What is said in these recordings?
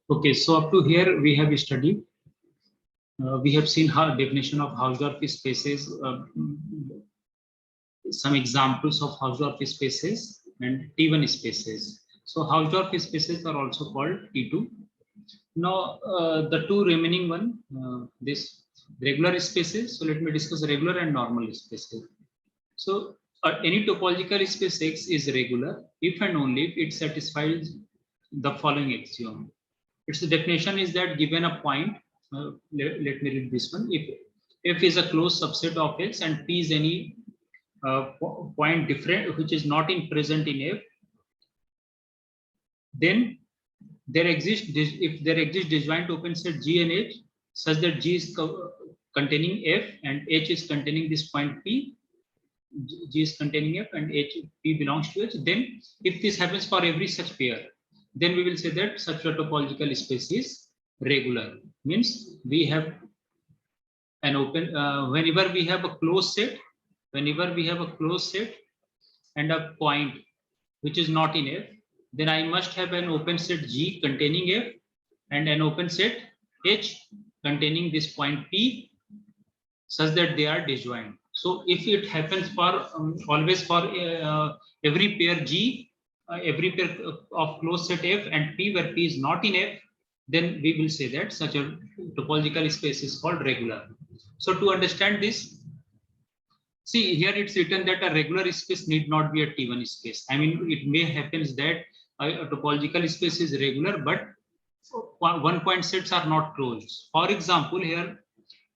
Okay, so up to here we have studied. We have seen how definition of Hausdorff spaces, some examples of Hausdorff spaces and T1 spaces. So Hausdorff spaces are also called T2. Now the two remaining one, this regular spaces. So let me discuss regular and normal spaces. So any topological space X is regular if and only if it satisfies the following axiom. Its definition is that given a point, let me read this one. If F is a closed subset of X and P is any point different which is not in present in F, then there exists if there exists disjoint open set G and H such that G is containing F and H is containing this point P. G is containing F and H P belongs to H. Then if this happens for every such pair, then we will say that such a topological space is regular. Means we have an open whenever we have a closed set, and a point which is not in F, then I must have an open set G containing F and an open set H containing this point P such that they are disjoint. So if it happens for always for every pair G, every pair of closed set F and P where P is not in F, then we will say that such a topological space is called regular. So to understand this, see here it's written that a regular space need not be a T1 space. I mean, it may happens that a topological space is regular, but one point sets are not closed. For example, here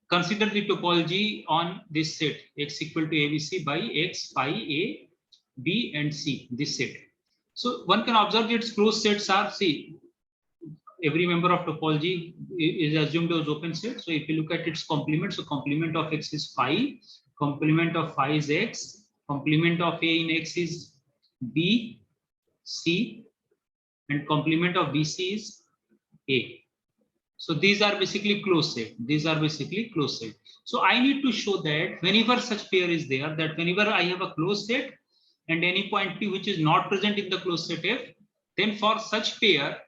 consider the topology on this set X equal to ABC by X, phi, A, B, and C, this set. So one can observe that its closed sets are, see, every member of topology is assumed as open set. So if you look at its complement, so complement of X is phi, complement of phi is X, complement of A in X is B, C, and complement of BC is A. So these are basically closed set. So I need to show that whenever such pair is there, that whenever I have a closed set and any point P which is not present in the closed set F, then for such pair,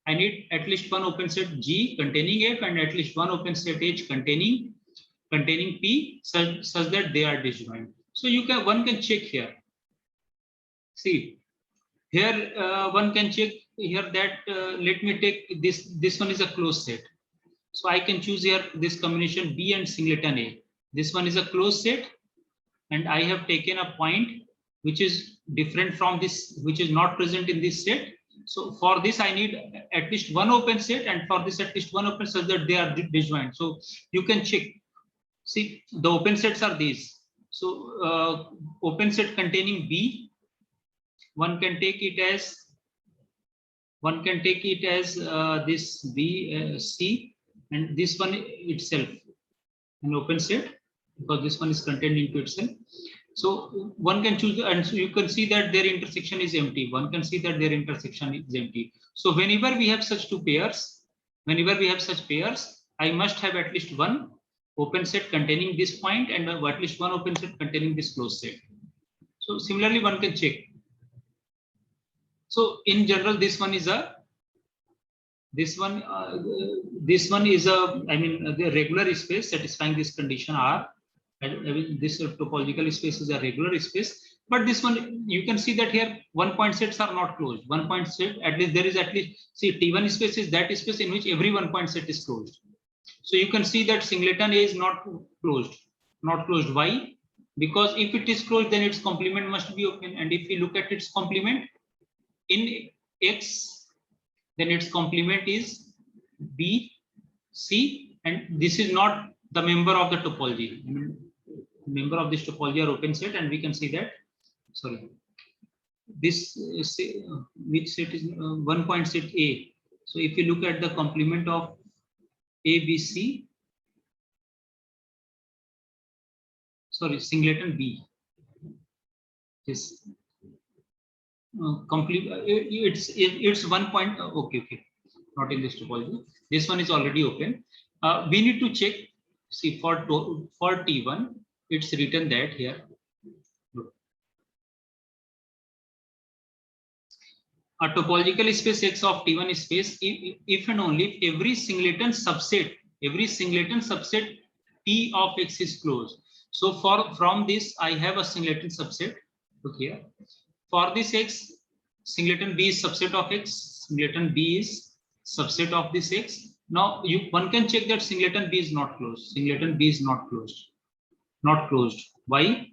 I need at least one open set G containing F and at least one open set H containing P such that they are disjoint. So one can check here. See, here one can check here that let me take this one is a closed set. So I can choose here this combination B and singleton A. This one is a closed set and I have taken a point which is different from this, which is not present in this set. So for this I need at least one open set, and for this at least one open set that they are disjoint. So you can check. See, the open sets are these. So open set containing B, one can take it as this B, C, and this one itself an open set because this one is contained into itself. So one can choose, and so you can see that their intersection is empty. So whenever we have such pairs, I must have at least one open set containing this point and at least one open set containing this closed set. So similarly, one can check. So in general, this one is a the regular space satisfying this condition R. This topological space is a regular space, but this one you can see that here one point sets are not closed. One point set, at least there is see T1 space is that space in which every one point set is closed. So you can see that singleton A is not closed. Why? Because if it is closed, then its complement must be open. And if we look at its complement in X, then its complement is B, C, and this is not the member of the topology. Member of this topology are open set, and we can see that. Sorry, this is which set is one point set A. So if you look at the complement of A, B, C, sorry, singleton B. Yes. Complete. It's 1 point. Okay. Not in this topology. This one is already open. We need to check. See, for T1, it's written that here. a topological space X of T1 space if and only if every singleton subset T of X is closed. So from this I have a singleton subset. Look here. For this X, singleton B is subset of X, singleton B is subset of this X. Now one can check that singleton B is not closed. Singleton B is not closed. Not closed. Why?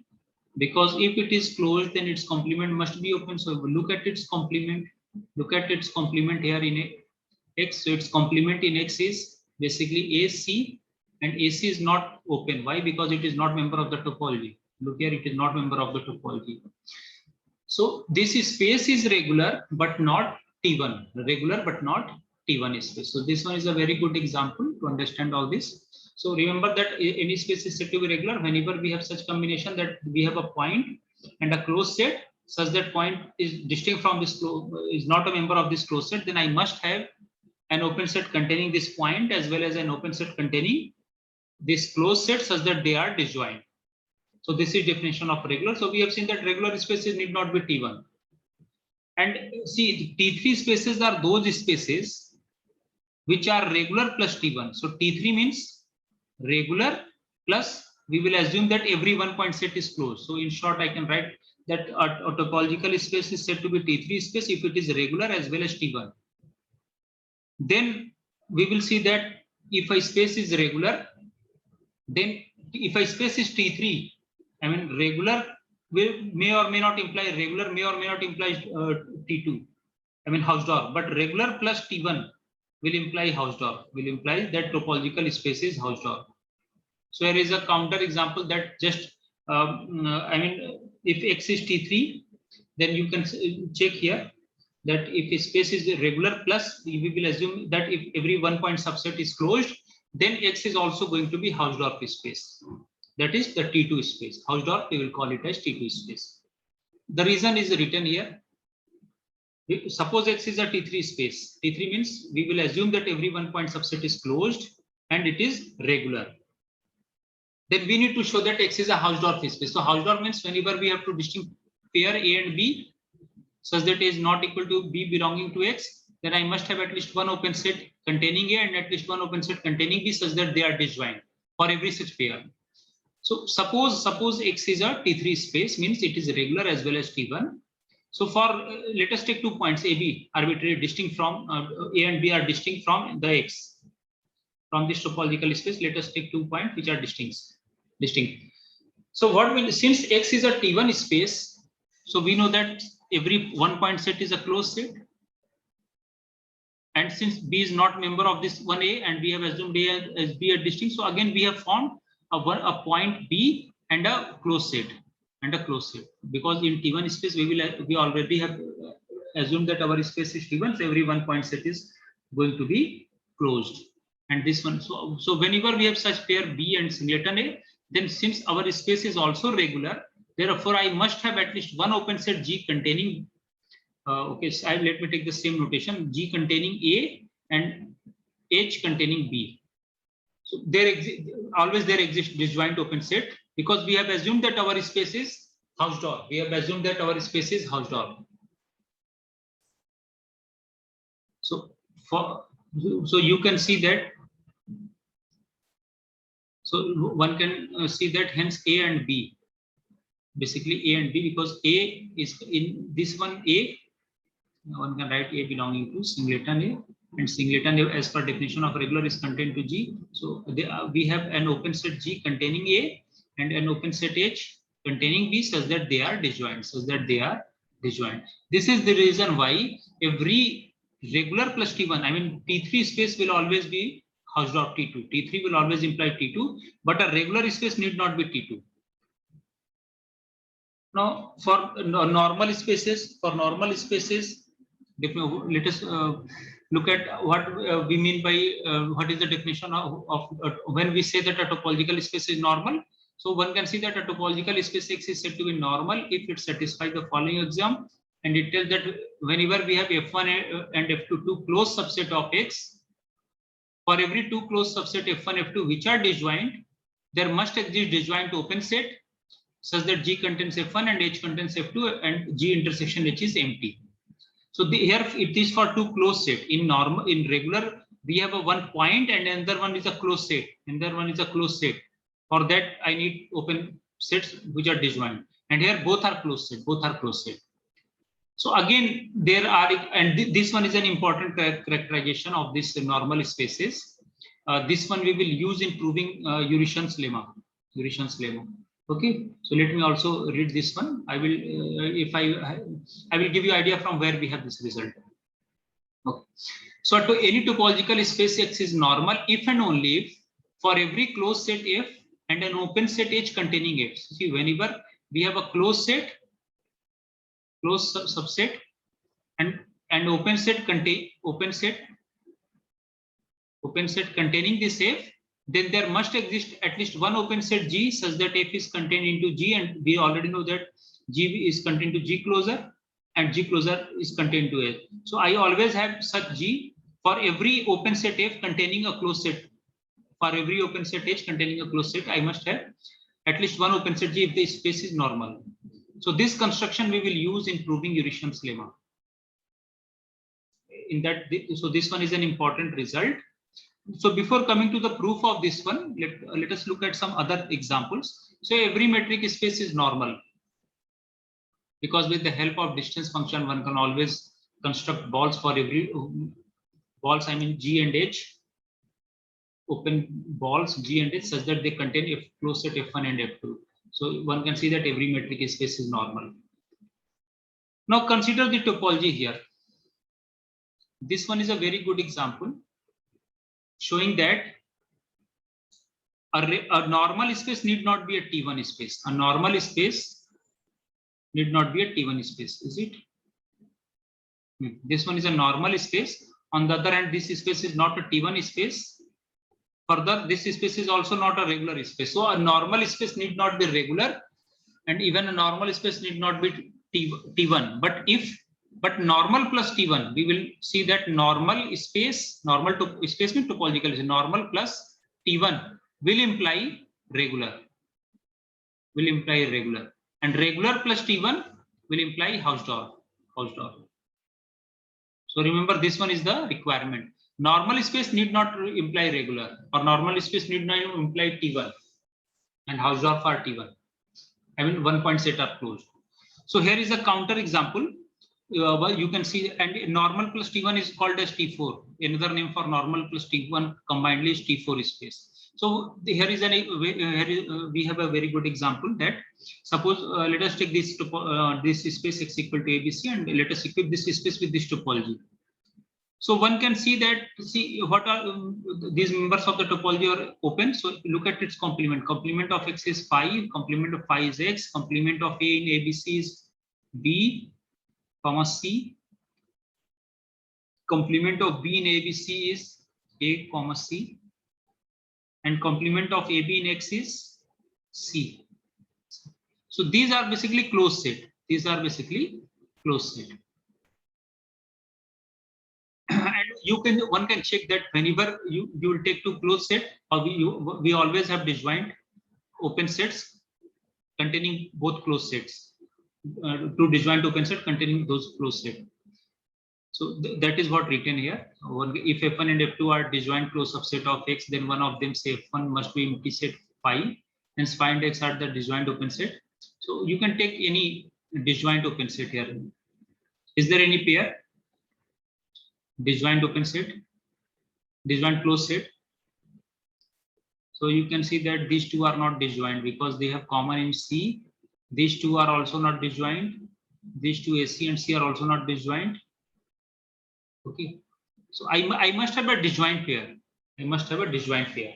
Because if it is closed, then its complement must be open. So look at its complement. Look at its complement here in X. So its complement in X is basically AC, and AC is not open. Why? Because it is not member of the topology. Look here, it is not member of the topology. So this space is regular but not T1. Regular but not T1 space. So this one is a very good example to understand all this. So remember that any space is said to be regular whenever we have such combination that we have a point and a closed set such that point is distinct from this is not a member of this closed set. Then I must have an open set containing this point as well as an open set containing this closed set such that they are disjoint. So this is definition of regular. So we have seen that regular spaces need not be T1. And see, T3 spaces are those spaces which are regular plus T1. So T3 means regular plus, we will assume that every one point set is closed. So in short, I can write that a topological space is said to be T3 space if it is regular as well as T1. Then we will see that if a space is regular, then if a space is T3, I mean regular may or may not imply regular, may or may not imply T2. I mean Hausdorff, but regular plus T1 will imply Hausdorff, will imply that topological space is Hausdorff. So here is a counter example that just, I mean, if X is T3, then you can check here that if a space is regular plus, we will assume that if every one point subset is closed, then X is also going to be Hausdorff space. That is the T2 space. Hausdorff, we will call it as T2 space. The reason is written here. Suppose X is a T3 space. T3 means we will assume that every one point subset is closed and it is regular. Then we need to show that X is a Hausdorff space. So Hausdorff means whenever we have to distinct pair A and B such that A is not equal to B belonging to X, then I must have at least one open set containing A and at least one open set containing B such that they are disjoint for every such pair. So suppose X is a T3 space, means it is regular as well as T1. So for let us take 2 points A, B arbitrarily distinct from A and B are distinct from the X. From this topological space, let us take 2 points which are distinct. So what will, since X is a T1 space, so we know that every one point set is a closed set. And since B is not member of this one A and we have assumed A as B are distinct, so again we have found a point B and a closed set because in T1 space we already have assumed that our space is T1, so every one point set is going to be closed. And this one, so whenever we have such pair B and singleton A, then since our space is also regular, therefore I must have at least one open set G containing okay, so let me take the same notation, G containing A and H containing B. So always there exists disjoint open set because we have assumed that our space is Hausdorff. So you can see that. So one can see that hence A and B, basically A and B, because A is in this one A. One can write A belonging to singleton A, and singleton A as per definition of regular is contained to G. So we have an open set G containing A and an open set H containing B such that they are disjoint. This is the reason why every regular plus T1, I mean T3 space will always be Hausdorff T2. T3 will always imply T2, but a regular space need not be T2. Now for normal spaces, let us look at what we mean by what is the definition of when we say that a topological space is normal. So one can see that a topological space X is said to be normal if it satisfies the following axiom, and it tells that whenever we have F1 and F2 two closed subset of X, for every two closed subset F1, F2 which are disjoint, there must exist disjoint open set such that G contains F1 and H contains F2 and G intersection H is empty. So here it is for two closed set. In normal, in regular, we have a one point and another one is a closed set. Another one is a closed set. For that, I need open sets which are disjoint. And here both are closed set. Both are closed set. So again, there are, and this one is an important characterization of this normal spaces. This one we will use in proving Eurytion's lemma. Eurytion's lemma. Okay, so let me also read this one. I will, if I will give you idea from where we have this result. Okay, so to any topological space X is normal if and only if for every closed set F and an open set H containing F. See, whenever we have a closed set, closed subset, and open set containing this F, then there must exist at least one open set G such that F is contained into G, and we already know that G is contained to G closure and G closure is contained to F. So I always have such G for every open set F containing a closed set. For every open set H containing a closed set, I must have at least one open set G if the space is normal. So this construction we will use in proving Eurytion's lemma. In that, so this one is an important result. So before coming to the proof of this one, let us look at some other examples. So every metric space is normal because with the help of distance function, one can always construct balls for every balls, I mean G and H, open balls G and H such that they contain F closed set F1 and F2. So one can see that every metric space is normal. Now consider the topology here. This one is a very good example showing that a normal space need not be a T1 space. A normal space need not be a T1 space, is it? This one is a normal space. On the other hand, this space is not a T1 space. Further, this space is also not a regular space. So a normal space need not be regular, and even a normal space need not be T1. But normal plus T1, we will see that normal space, normal to space means topological is normal plus T1 will imply regular. Will imply regular, and regular plus T1 will imply Hausdorff. So remember, this one is the requirement. Normal space need not imply regular, or normal space need not imply T1 and Hausdorff are T1. I mean, one point set are closed. So here is a counter example. You can see, and normal plus T1 is called as T4. Another name for normal plus T1 combined is T4 space. So here is we have a very good example that suppose let us take this space X equal to ABC and let us equip this space with this topology. So one can see that, see what are these members of the topology are open. So look at its complement. Complement of X is phi, complement of phi is X, complement of A in ABC is B, comma C, complement of B in ABC is A, comma C, and complement of AB in X is C. So these are basically closed set. These are basically closed set. And one can check that whenever you will take two closed set, or we always have disjoint open sets containing both closed sets. Two disjoint open set containing those closed set. So that is what written here. If F1 and F2 are disjoint closed subset of X, then one of them say F1 must be empty set phi, hence phi and X are the disjoint open set. So you can take any disjoint open set here. Is there any pair? Disjoint open set, disjoint closed set. So you can see that these two are not disjoint because they have common in C. These two are also not disjoint. These two AC and C are also not disjoint. Okay, so I must have a disjoint pair. I must have a disjoint pair.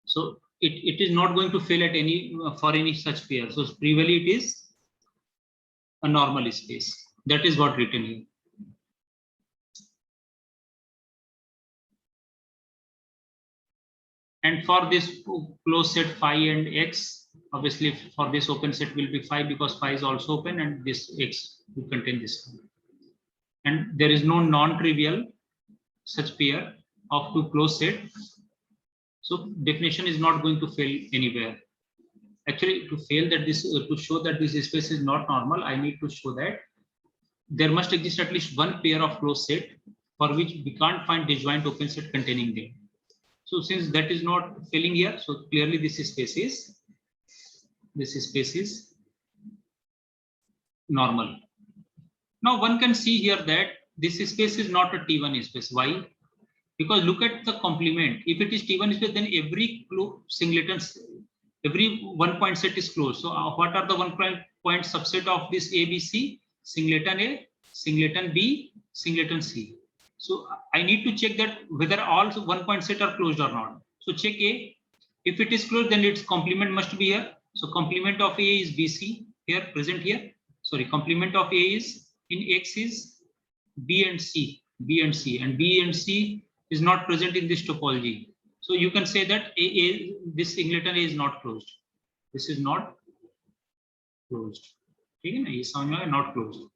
So it is not going to fail at any for any such pair. So trivially it is a normal space. That is what written here. And for this closed set phi and X, obviously for this open set will be phi because phi is also open and this X will contain this. And there is no non-trivial such pair of two closed set. So definition is not going to fail anywhere. Actually, to fail that this to show that this space is not normal, I need to show that there must exist at least one pair of closed set for which we can't find disjoint open set containing them. So since that is not filling here, so clearly this space is normal. Now one can see here that this space is not a T1 space. Why? Because look at the complement. If it is T1 space, then every singleton, every one point set is closed. So what are the one point subset of this ABC? Singleton A, singleton B, singleton C. So I need to check that whether all one point set are closed or not. So check A. If it is closed, then its complement must be here. So complement of A is BC here, present here. Sorry, complement of A is in X is B and C, and B and C is not present in this topology. So you can say that this singleton A is not closed. This is not closed. Not closed.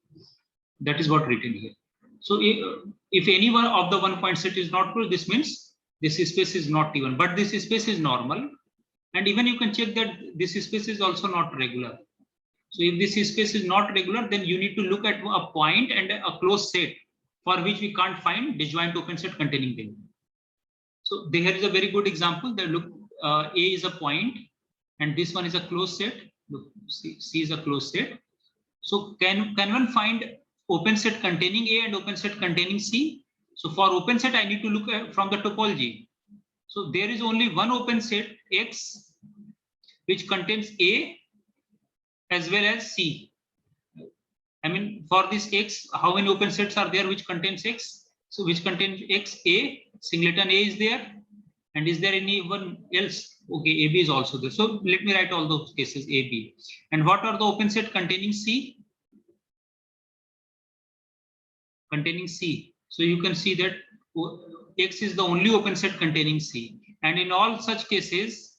That is what written here. So if any one of the one point set is not closed, this means this space is not T1, but this space is normal. And even you can check that this space is also not regular. So if this space is not regular, then you need to look at a point and a closed set for which we can't find disjoint open set containing them. So there is a very good example that look, A is a point and this one is a closed set. Look, C is a closed set. So can one find open set containing A and open set containing C? So for open set, I need to look at from the topology. So there is only one open set X which contains A as well as C. I mean, for this X, how many open sets are there which contains X? So which contains X, A, singleton A is there. And is there anyone else? Okay, AB is also there. So let me write all those cases AB. And what are the open set containing C? Containing C. So you can see that X is the only open set containing C. And in all such cases,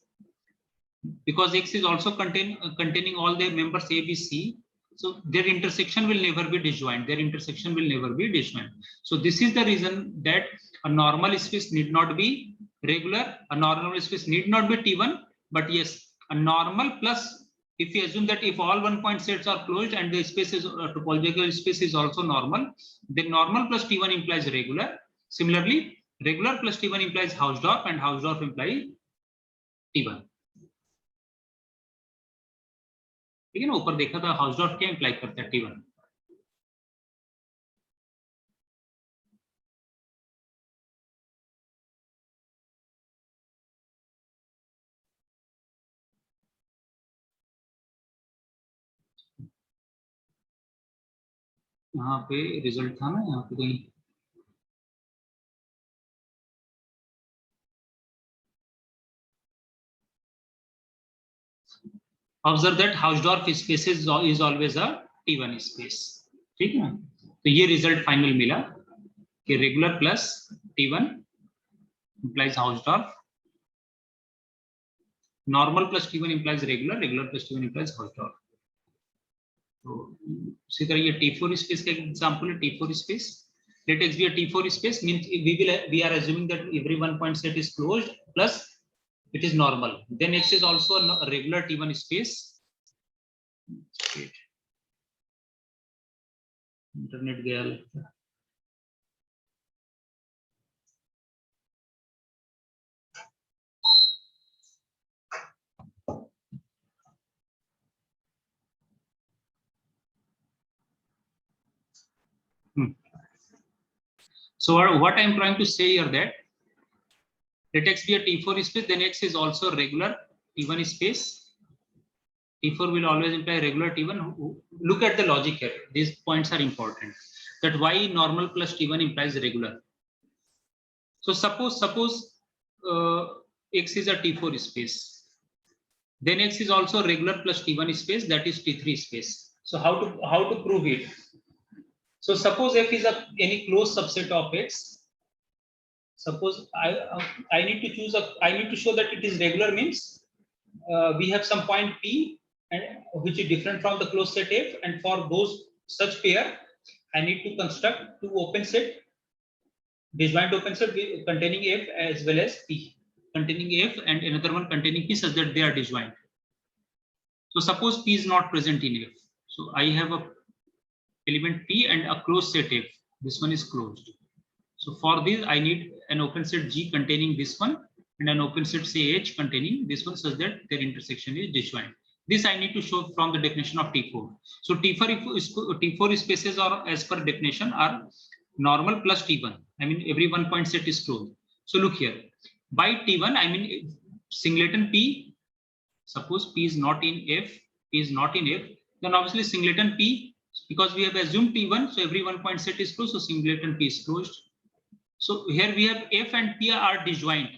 because X is also containing all their members A, B, C, so their intersection will never be disjoint. Their intersection will never be disjoint. So this is the reason that a normal space need not be regular. A normal space need not be T1, but yes, a normal plus, if we assume that if all one point sets are closed and the space is topological space is also normal, then normal plus T1 implies regular. Similarly, regular plus T1 implies Hausdorff and Hausdorff implies T1. ठीक है ना, ऊपर देखा था हाउसडॉर्फ क्या imply करता है T1. यहाँ पे रिजल्ट था ना, यहाँ पे कहीं observe that Hausdorff space is always a T1 space. ठीक है ना, तो ये रिजल्ट फाइनल मिला कि regular plus T1 implies Hausdorff, normal plus T1 implies regular, regular plus T1 implies Hausdorff. तो इसी तरह ये T4 space का एग्जांपल है. T4 space, let X be a T4 space means we are assuming that every one point set is closed plus it is normal. Then X is also a regular T1 space. Internet गया लगता है. So what I am trying to say here that let X be a T4 space, then X is also regular T1 space. T4 will always imply regular T1. Look at the logic here. These points are important. That why normal plus T1 implies regular. So suppose X is a T4 space. Then X is also regular plus T1 space, that is T3 space. So how to prove it? So suppose F is any closed subset of X. Suppose I need to choose I need to show that it is regular means we have some point P and which is different from the closed set F, and for those such pair I need to construct two open set, disjoint open set containing F as well as P, containing F and another one containing P such that they are disjoint. So suppose P is not present in F. So I have a element P and a closed set F. This one is closed. So for this, I need an open set G containing this one and an open set say H containing this one, such that their intersection is disjoint. This I need to show from the definition of T4. So T4 spaces are, as per definition, are normal plus T1. I mean every one point set is closed. So look here, by T1 I mean singleton P. Suppose P is not in F, P is not in F, then obviously singleton P, because we have assumed T1, so every one point set is closed, so singleton P is closed. So here we have F and P are disjoint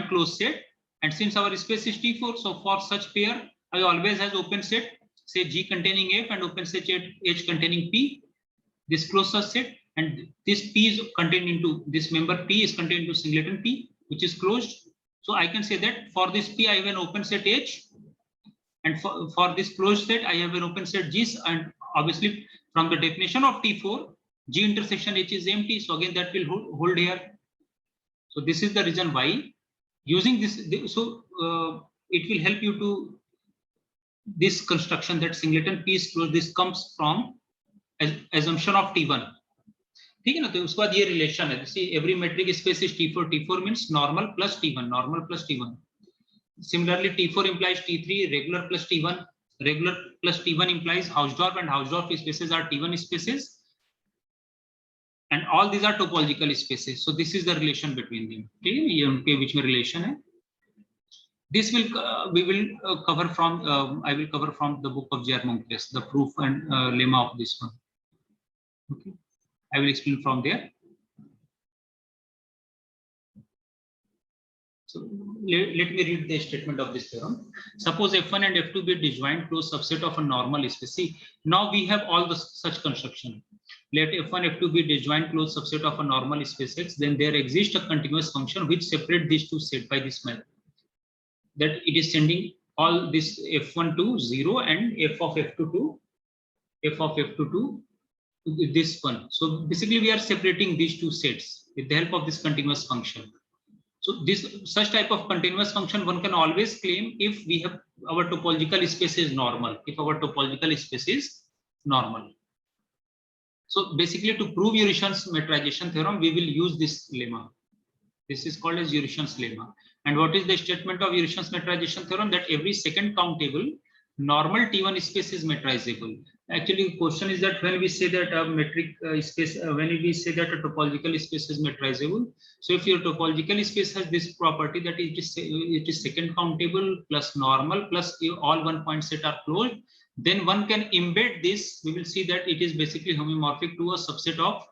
closed set, and since our space is T4, so for such pair I always has open set say G containing F and open set H containing P, this closed set, and this P is contained into this member P is contained into singleton P, which is closed. So I can say that for this P I have an open set H, and for this closed set I have an open set G, and obviously from the definition of T4, G intersection H is empty, so again that will hold here. So this is the reason why using this, so it will help you to this construction that singleton P is closed. This comes from assumption of T1. ठीक है ना, तो उसके बाद ये relation है, see every metric space is T4. T4 means normal plus T1, normal plus T1. Similarly, T4 implies T3, regular plus T1, regular plus T1 implies Hausdorff, and Hausdorff spaces are T1 spaces, and all these are topological spaces. So this is the relation between them. Okay, ये उनके बीच में relation है. This will we will cover from I will cover from the book of J.R. Moncrief, the proof and lemma of this one. Okay, I will explain from there. So let me read the statement of this theorem. Suppose F1 and F2 be disjoint closed subset of a normal space. See, now we have all the such construction. Let F1, F2 be disjoint closed subset of a normal space X. Then there exists a continuous function which separate these two sets by this method. That it is sending all this F1 to 0 and F of F2 to this one. So basically we are separating these two sets with the help of this continuous function. So this such type of continuous function one can always claim if we have our topological space is normal. If our topological space is normal. So basically to prove Euritian's metrization theorem, we will use this lemma. This is called as Euritian's lemma. And what is the statement of Euritian's metrization theorem? That every second countable normal T1 space is metrizable. Actually, the question is that when we say that a metric space, when we say that a topological space is metrizable, so if your topological space has this property that it is second countable plus normal plus all one point set are closed, then one can embed this. We will see that it is basically homomorphic to a subset of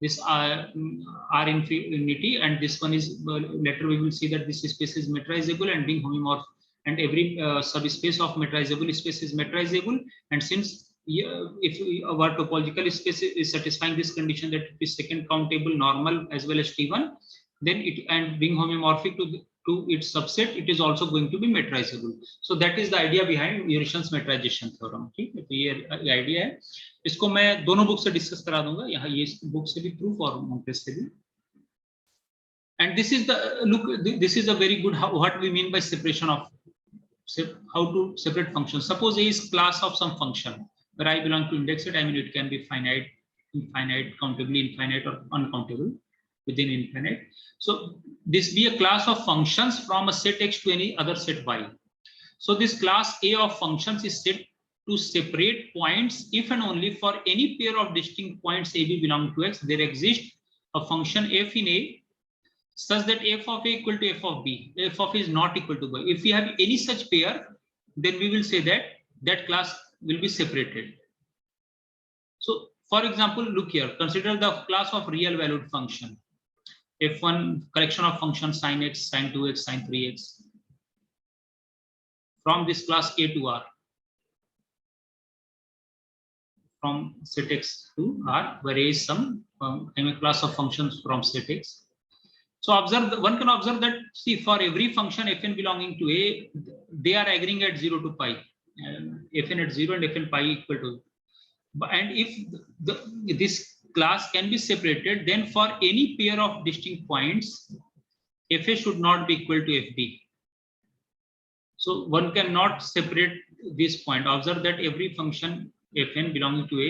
this R infinity, and this one is later we will see that this space is metrizable and being homomorphic, and every subspace of metrizable space is metrizable. And since if our topological space is satisfying this condition that it is second countable normal as well as T1, then it and being homomorphic to its subset, it is also going to be metrizable. So that is the idea behind Euritian's metrization theorem. ठीक है, तो ये idea है. इसको मैं दोनों book से discuss करा दूंगा, यहाँ ये बुक से भी प्रूफ और मोंक्रेफ से भी. And this is the look. This is a very good what we mean by separation of how to separate functions. Suppose A is class of some function where I belong to index set. I mean it can be finite, infinite, countably infinite, or uncountable within infinite. So this be a class of functions from a set X to any other set Y. So this class A of functions is set to separate points if and only for any pair of distinct points AB belong to X, there exists a function f in A such that f of A equal to f of B, f of A is not equal to B. If we have any such pair, then we will say that that class will be separated. So for example, look here, consider the class of real valued function. F1 collection of functions sin X, sin 2X, sin 3X from this class A to R, from set X to R, where A is some a class of functions from set X. So observe, one can observe that, see, for every function Fn belonging to A, they are agreeing at 0 to pi, Fn at 0 and Fn pi equal to. And if this class can be separated, then for any pair of distinct points, Fa should not be equal to Fb. So one cannot separate this point. Observe that every function fn belonging to a,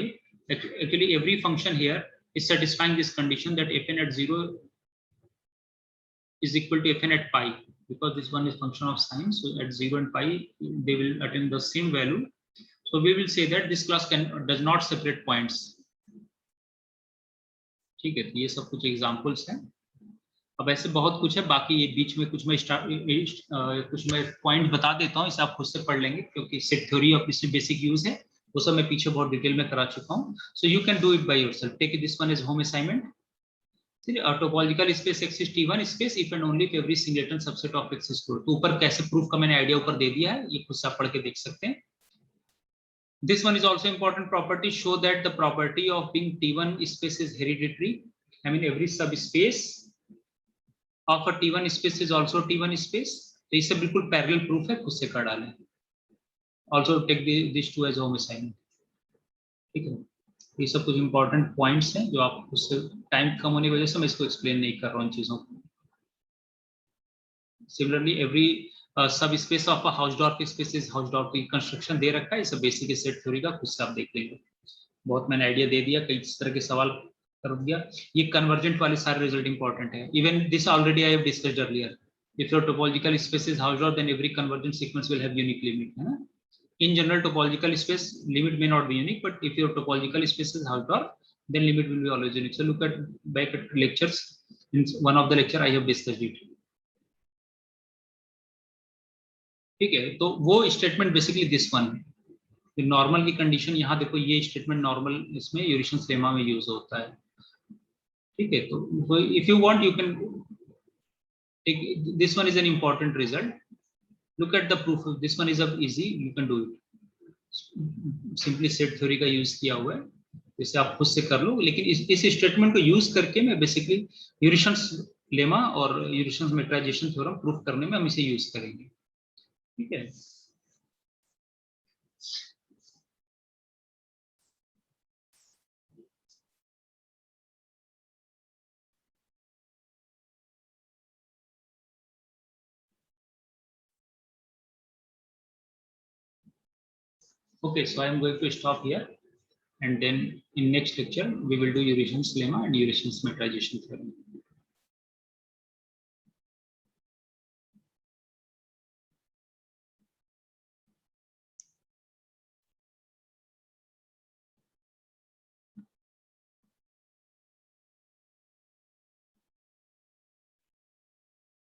actually every function here is satisfying this condition that fn at 0 is equal to fn at pi, because this one is function of sine. So at 0 and pi they will attain the same value. So we will say that this class does not separate points. ठीक है, ये सब कुछ examples हैं. अब ऐसे बहुत कुछ है, बाकी ये बीच में कुछ मैं पॉइंट बता देता हूँ, इसे आप खुद से पढ़ लेंगे क्योंकि सेट थ्योरी और इससे बेसिक यूज है, वो सब मैं पीछे बहुत डिटेल में करा चुका हूँ. So you can do it by yourself. Take this one is home assignment. Topological space X is T1 space if and only if every singleton subset of X is true. तो ऊपर कैसे proof का मैंने idea ऊपर दे दिया है, ये खुद से आप पढ़ के देख सकते हैं. This one is also important property. Show that the property of being T1 space is hereditary. I mean every subspace of a T1 space is also T1 space. तो इससे बिल्कुल पैरेलल प्रूफ है, खुद से कर डालें. Also take these two as home assignment. ठीक है, ये सब कुछ इंपॉर्टेंट पॉइंट्स हैं जो आप उससे, टाइम कम होने की वजह से मैं इसको एक्सप्लेन नहीं कर रहा हूँ इन चीजों को. सिमिलरली एवरी सब स्पेस ऑफ हाउसडॉर्फ स्पेस इज हाउसडॉर्फ की कंस्ट्रक्शन दे रखा है. इसे बेसिक सेट थ्योरी का खुद से आप देख लेंगे. बहुत मैंने आइडिया दे दिया, कई तरह के सवाल कर दिया. ये कन्वर्जेंट वाले सारे रिजल्ट इंपॉर्टेंट है. Even this already I have discussed earlier. If your topological space is Hausdorff then every convergent sequence will have unique limit, है ना. In general, topological space limit may not be unique, but if your topological space is Hausdorff, then limit will be always unique. So look at back at lectures. In one of the lecture I have discussed it. ठीक है, तो वो statement basically this one है. Normal की condition यहाँ देखो, ये statement normal इसमें यूरिशंस लेमा में यूज होता है. ठीक है, तो if you want you can take this one. Is an important result. Look at the proof. This one is easy. You can do it. Simply set theory का use किया हुआ है, इसे आप खुद से कर लो. लेकिन इस स्टेटमेंट को यूज करके मैं बेसिकली यूरिशंस लेमा और यूरिशंस मेट्राइजेशन थ्योरम प्रूफ करने में हम इसे यूज करेंगे. ठीक है. Okay, so I am going to stop here, and then in next lecture we will do Eurytion's lemma and Eurytion's metrization theorem.